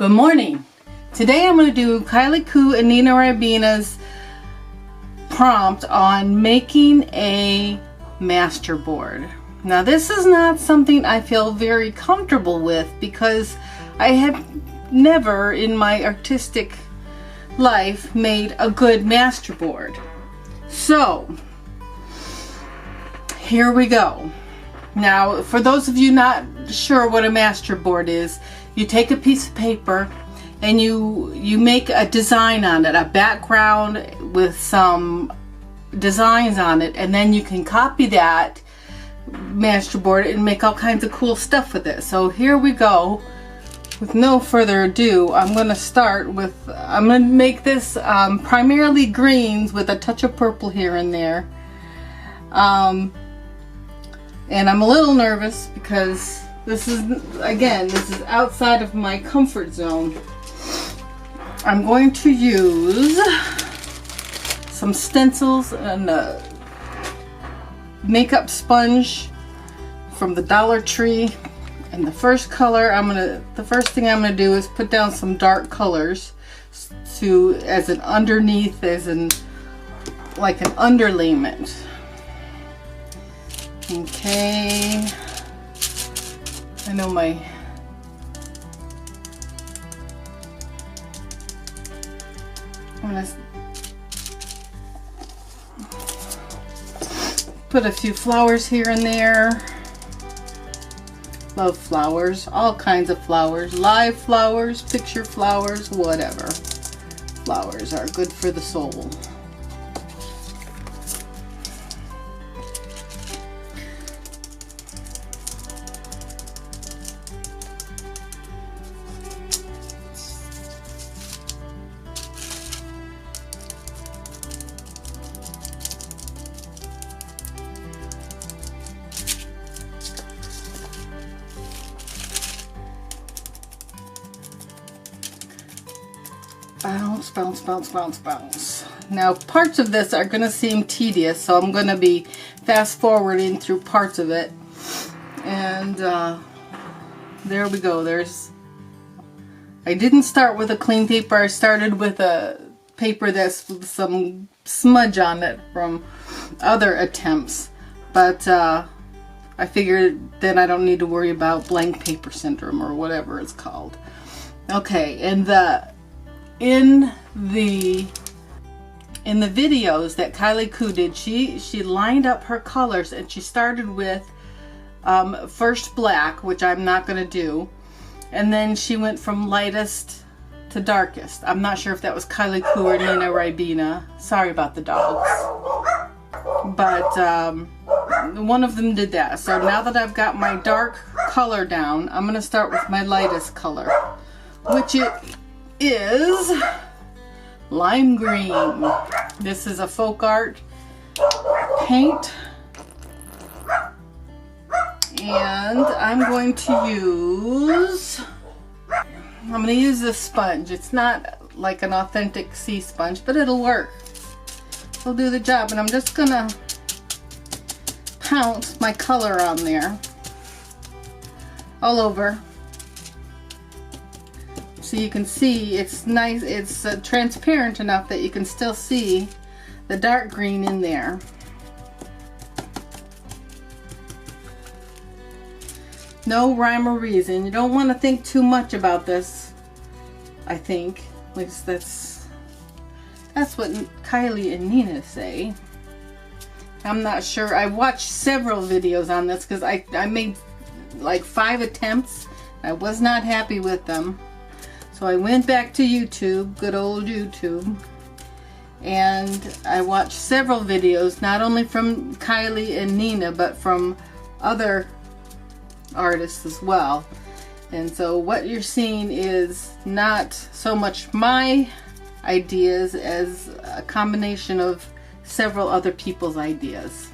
Good morning. Today I'm going to do Kylee Coo and Nina Ribena's prompt on making a master board. Now this is not something I feel very comfortable with because I have never in my artistic life made a good master board. So here we go. Now for those of you not sure what a master board is, you take a piece of paper and you make a design on it, a background with some designs on it, and then you can copy that master board and make all kinds of cool stuff with it. So here we go. With no further ado, I'm going to make this primarily greens with a touch of purple here and there. And I'm a little nervous because this is outside of my comfort zone. I'm going to use some stencils and a makeup sponge from the Dollar Tree. And the first thing I'm gonna do is put down some dark colors as an underlayment. Okay. I know I'm gonna put a few flowers here and there. Love flowers, all kinds of flowers, live flowers, picture flowers, whatever. Flowers are good for the soul. Bounce, bounce, bounce, bounce, bounce. Now parts of this are going to seem tedious, so I'm going to be fast forwarding through parts of it. And there we go. I didn't start with a clean paper. I started with a paper that's with some smudge on it from other attempts. But I figured then I don't need to worry about blank paper syndrome or whatever it's called. Okay, and in the videos that Kylee Coo did, she lined up her colors, and she started with first black, which I'm not going to do, and then she went from lightest to darkest. I'm not sure if that was Kylee Coo or Nina Ribena. Sorry about the dogs. But one of them did that. So now that I've got my dark color down, I'm going to start with my lightest color, which it is lime green. This is a folk art paint, and I'm going to use this sponge. It's not like an authentic sea sponge, but it'll work. It'll do the job, and I'm just gonna pounce my color on there all over. So you can see it's nice, it's transparent enough that you can still see the dark green in there. No rhyme or reason. You don't want to think too much about this, I think. At least that's what Kylee and Nina say. I'm not sure. I watched several videos on this because I made like 5 attempts. I was not happy with them. So I went back to YouTube, good old YouTube, and I watched several videos, not only from Kylee and Nina, but from other artists as well. And so what you're seeing is not so much my ideas as a combination of several other people's ideas.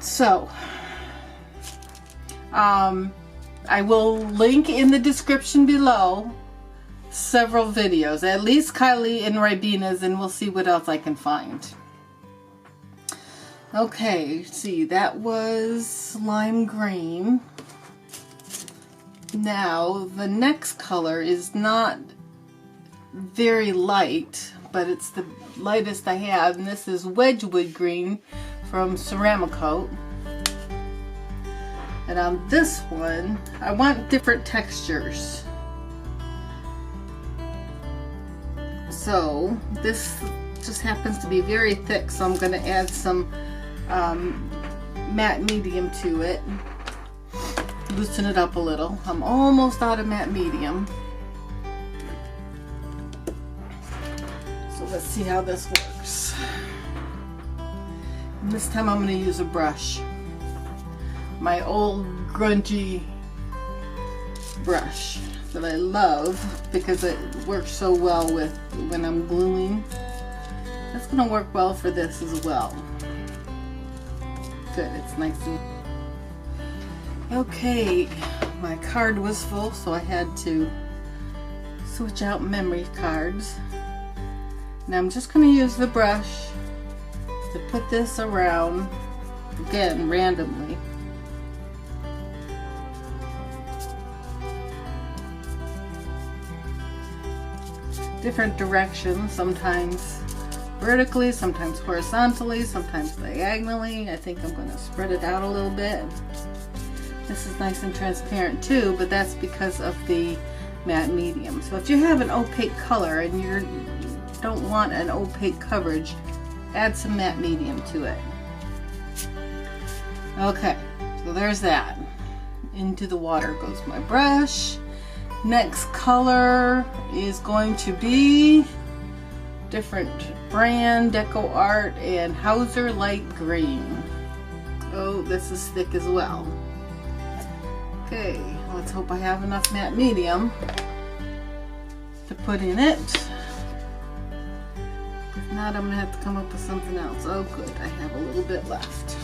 So, I will link in the description below several videos, at least Kylee and Ribena's, and we'll see what else I can find. Okay, see, that was lime green. Now the next color is not very light, but it's the lightest I have, and this is Wedgewood Green from Ceramico. And on this one, I want different textures. So this just happens to be very thick, so I'm going to add some matte medium to it. Loosen it up a little. I'm almost out of matte medium. So let's see how this works. And this time I'm going to use a brush. My old grungy brush that I love because it works so well with when I'm gluing. That's going to work well for this as well. Good, it's nice and... Okay, my card was full, so I had to switch out memory cards. Now I'm just going to use the brush to put this around, again, randomly. Different directions, sometimes vertically, sometimes horizontally, sometimes diagonally. I think I'm going to spread it out a little bit. This is nice and transparent too, but that's because of the matte medium. So if you have an opaque color and you don't want an opaque coverage, add some matte medium to it. Okay, so there's that. Into the water goes my brush. Next color is going to be different brand, Deco Art and Hauser Light Green. Oh, this is thick as well. Okay, let's hope I have enough matte medium to put in it. If not, I'm going to have to come up with something else. Oh good, I have a little bit left.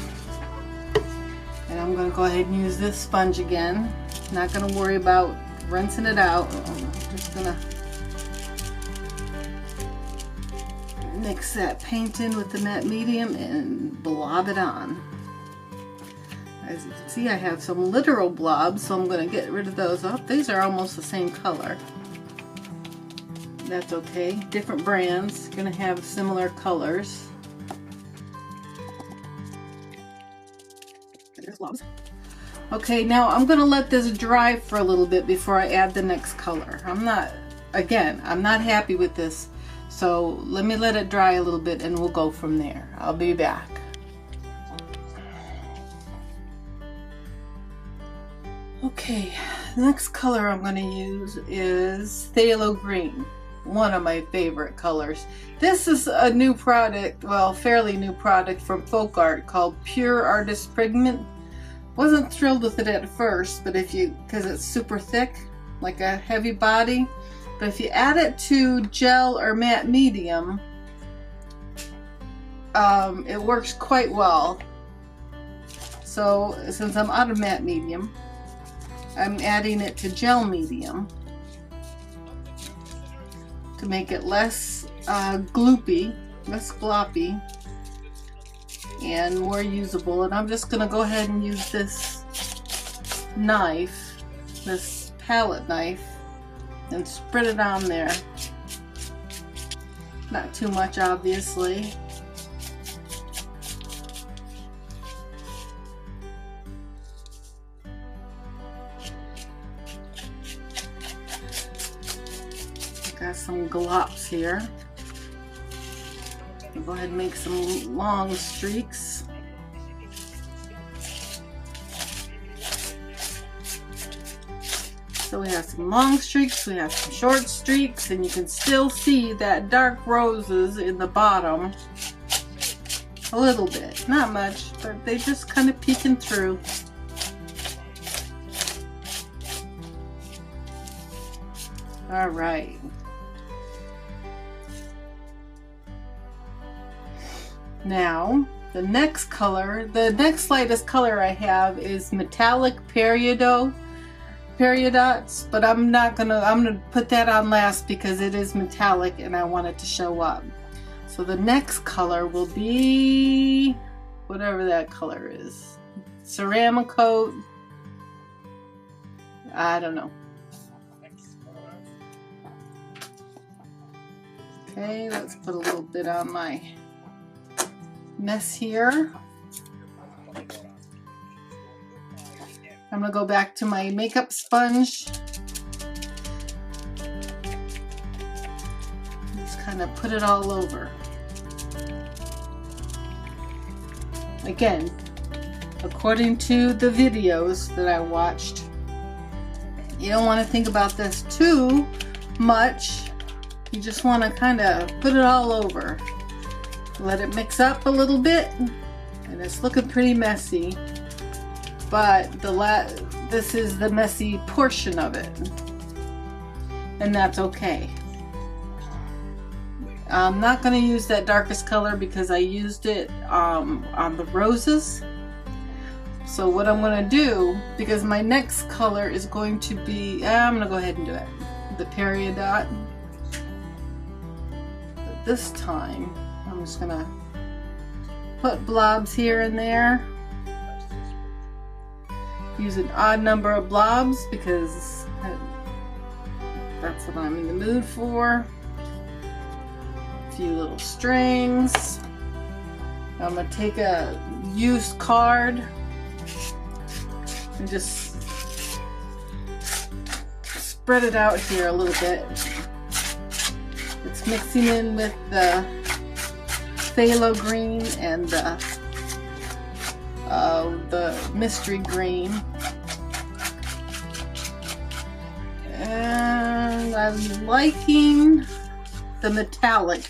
And I'm going to go ahead and use this sponge again. Not going to worry about rinsing it out. I'm just going to mix that paint in with the matte medium and blob it on. As you can see, I have some literal blobs, so I'm going to get rid of those. Oh, these are almost the same color. That's okay. Different brands are going to have similar colors. There's blobs. Okay, now I'm going to let this dry for a little bit before I add the next color. I'm not happy with this, so let me let it dry a little bit and we'll go from there. I'll be back. Okay, the next color I'm going to use is Phthalo Green, one of my favorite colors. This is a new product, well, fairly new product from Folk Art called Pure Artist Pigment. Wasn't thrilled with it at first, but because it's super thick, like a heavy body, but if you add it to gel or matte medium, it works quite well. So since I'm out of matte medium, I'm adding it to gel medium to make it less gloopy, less gloppy, and more usable. And I'm just going to go ahead and use this knife, this palette knife, and spread it on there. Not too much, obviously. Got some glops here. I'll go ahead and make some long streaks. So we have some long streaks, we have some short streaks, and you can still see that dark roses in the bottom. A little bit, not much, but they just kind of peeking through. All right. Now, the next color, the next lightest color I have is Metallic Peridots, but I'm gonna put that on last because it is metallic and I want it to show up. So the next color will be whatever that color is. Ceramico I don't know. Okay, let's put a little bit on my mess here. I'm gonna go back to my makeup sponge. Just kind of put it all over. Again, according to the videos that I watched, you don't want to think about this too much. You just want to kind of put it all over. Let it mix up a little bit, and it's looking pretty messy. But this is the messy portion of it, and that's okay. I'm not going to use that darkest color because I used it on the roses. So what I'm going to do, because my next color is going to be, I'm going to go ahead and do it, the Peridot. But this time, I'm just going to put blobs here and there. Use an odd number of blobs because that's what I'm in the mood for. A few little strings. I'm going to take a used card and just spread it out here a little bit. It's mixing in with the Phthalo Green and the mystery green, and I'm liking the metallic.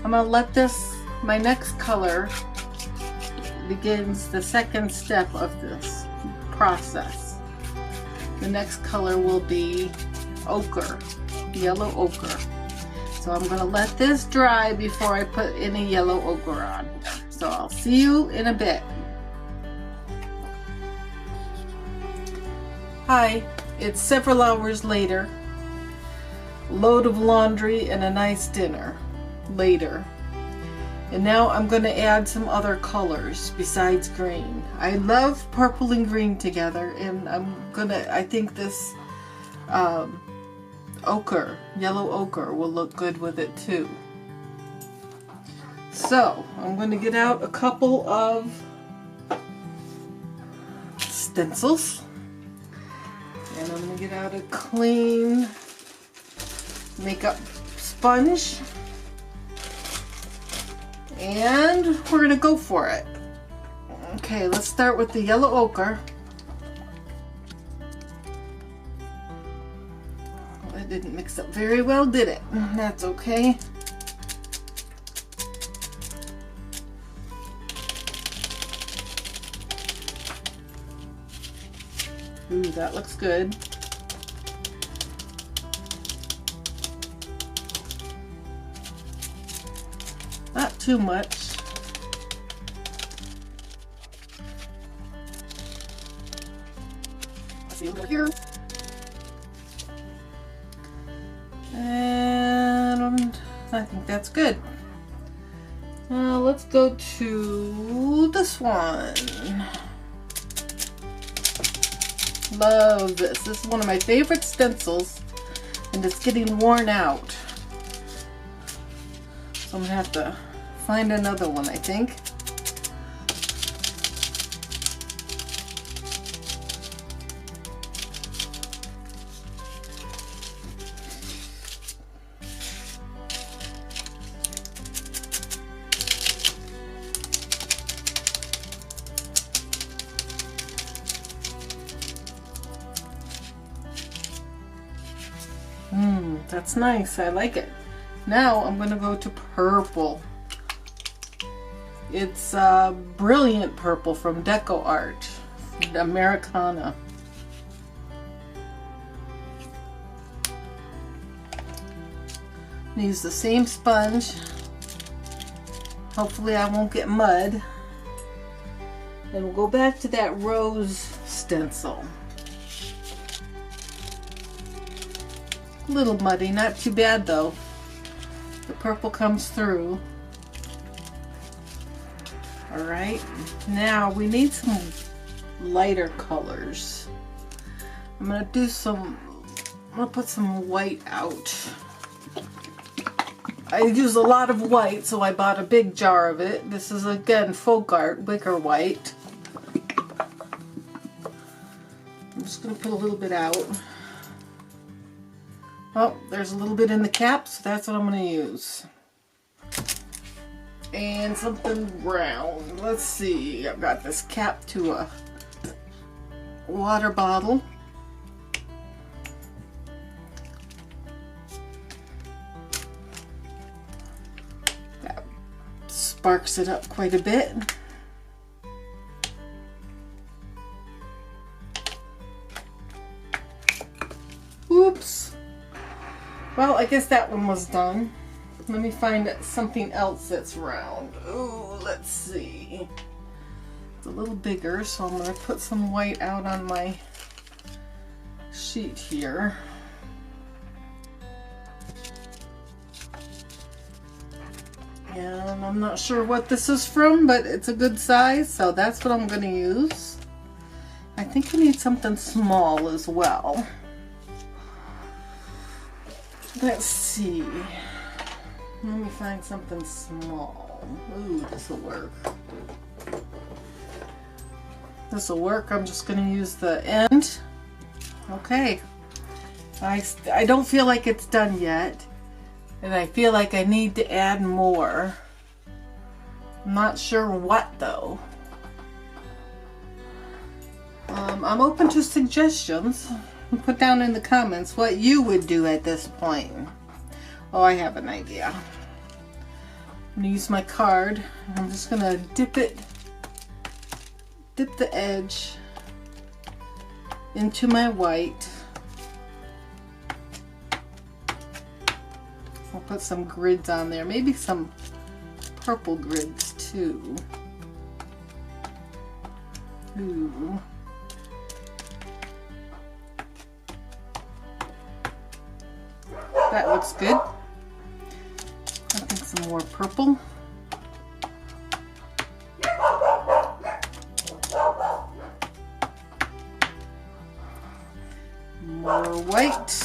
I'm gonna let this, my next color begins the second step of this process. The next color will be ochre, yellow ochre. So I'm gonna let this dry before I put any yellow ochre on here. So I'll see you in a bit. Hi, it's several hours later. Load of laundry and a nice dinner later. And now I'm going to add some other colors besides green. I love purple and green together, and I think this ochre, yellow ochre, will look good with it too. So I'm going to get out a couple of stencils, and I'm going to get out a clean makeup sponge, and we're going to go for it. Okay, let's start with the yellow ochre. Well, it didn't mix up very well, did it? That's okay. Ooh, that looks good. Not too much. Let's see over here. And I think that's good. Let's go to this one. Love this. This is one of my favorite stencils, and it's getting worn out. So I'm gonna have to find another one, I think. That's nice. I like it. Now I'm going to go to purple. It's Brilliant Purple from Deco Art, Americana. Use the same sponge. Hopefully I won't get mud. And we'll go back to that rose stencil. A little muddy, not too bad though. The purple comes through. Alright, now we need some lighter colors. I'm gonna put some white out. I use a lot of white, so I bought a big jar of it. This is again folk art, wicker white. I'm just gonna put a little bit out. Oh, there's a little bit in the cap, so that's what I'm gonna use. And something round. Let's see, I've got this cap to a water bottle. That sparks it up quite a bit. Oops. Well, I guess that one was done. Let me find something else that's round. Ooh, let's see. It's a little bigger, so I'm going to put some white out on my sheet here. And I'm not sure what this is from, but it's a good size, so that's what I'm going to use. I think I need something small as well. Let's see. Let me find something small. Ooh, this will work. This will work. I'm just going to use the end. Okay. I don't feel like it's done yet. And I feel like I need to add more. I'm not sure what though. I'm open to suggestions. Put down in the comments what you would do at this point. Oh, I have an idea. I'm going to use my card. I'm just going to dip the edge into my white. I'll put some grids on there, maybe some purple grids too. Ooh. That looks good. I think some more purple. More white.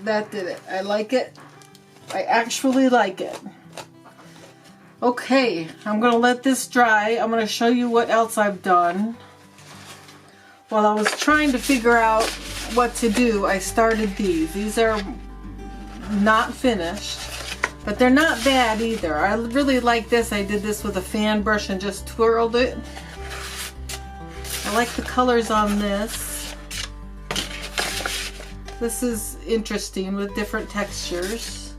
That did it. I like it. I actually like it. Okay, I'm going to let this dry. I'm going to show you what else I've done. While I was trying to figure out what to do, I started these. These are not finished, but they're not bad either. I really like this. I did this with a fan brush and just twirled it. I like the colors on this. This is interesting with different textures.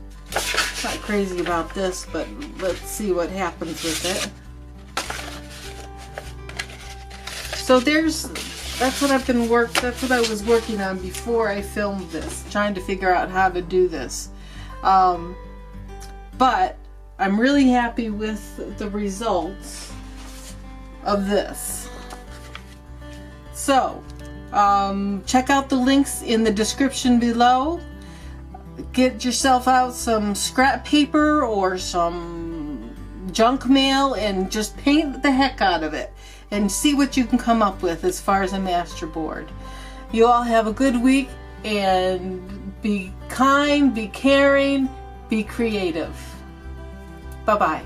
Not crazy about this, but let's see what happens with it. So that's what I was working on before I filmed this, trying to figure out how to do this. But I'm really happy with the results of this. So, check out the links in the description below. Get yourself out some scrap paper or some junk mail and just paint the heck out of it and see what you can come up with as far as a master board. You all have a good week and be kind, be caring, be creative. Bye-bye.